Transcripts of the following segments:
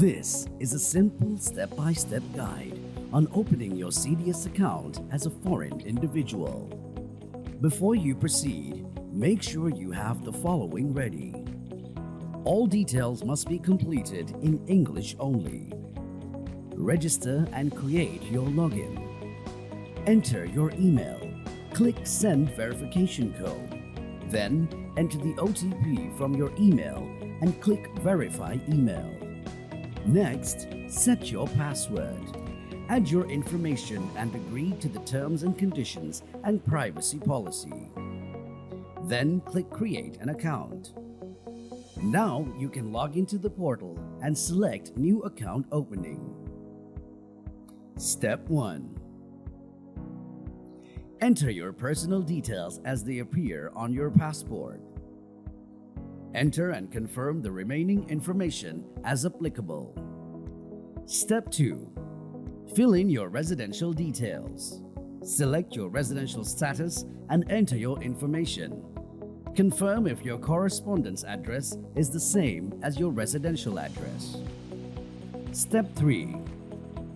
This is a simple step-by-step guide on opening your CDS account as a foreign individual. Before you proceed, make sure you have the following ready. All details must be completed in English only. Register and create your login. Enter your email. Click Send Verification Code. Then enter the OTP from your email and click Verify Email. Next, set your password. Add your information and agree to the terms and conditions and privacy policy. Then click Create an account. Now you can log into the portal and select New Account Opening. Step 1. Enter your personal details as they appear on your passport. Enter and confirm the remaining information as applicable. Step 2. Fill in your residential details. Select your residential status and enter your information. Confirm if your correspondence address is the same as your residential address. Step 3.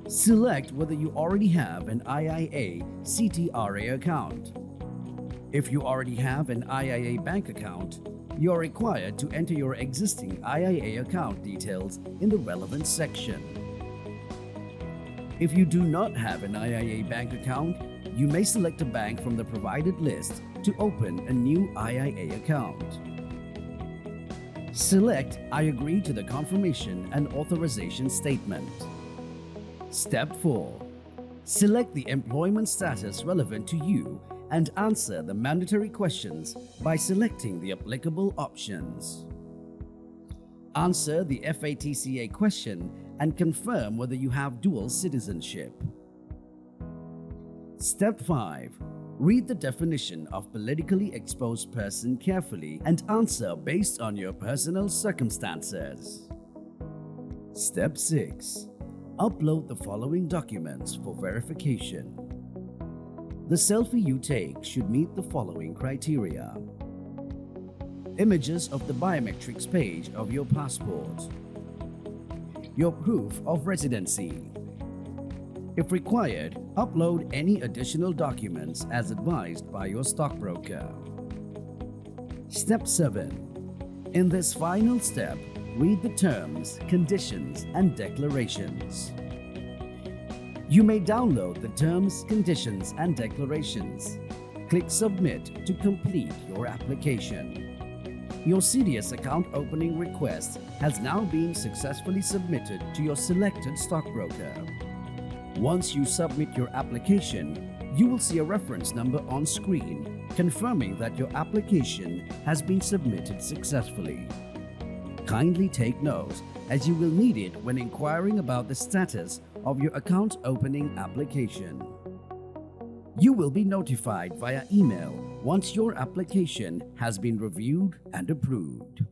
Select whether you already have an IIA CTRA account. If you already have an IIA bank account, you are required to enter your existing IIA account details in the relevant section. If you do not have an IIA bank account, you may select a bank from the provided list to open a new IIA account. Select I agree to the confirmation and authorization statement. Step 4. Select the employment status relevant to you and answer the mandatory questions by selecting the applicable options. Answer the FATCA question and confirm whether you have dual citizenship. Step 5. Read the definition of politically exposed person carefully and answer based on your personal circumstances. Step 6. Upload the following documents for verification. The selfie you take should meet the following criteria. Images of the biometrics page of your passport. Your proof of residency. If required, upload any additional documents as advised by your stockbroker. Step 7. In this final step, read the terms, conditions, and declarations. You may download the terms, conditions, and declarations. Click Submit to complete your application. Your CDS account opening request has now been successfully submitted to your selected stockbroker. Once you submit your application, you will see a reference number on screen confirming that your application has been submitted successfully. Kindly take note, as you will need it when inquiring about the status of your account opening application. You will be notified via email once your application has been reviewed and approved.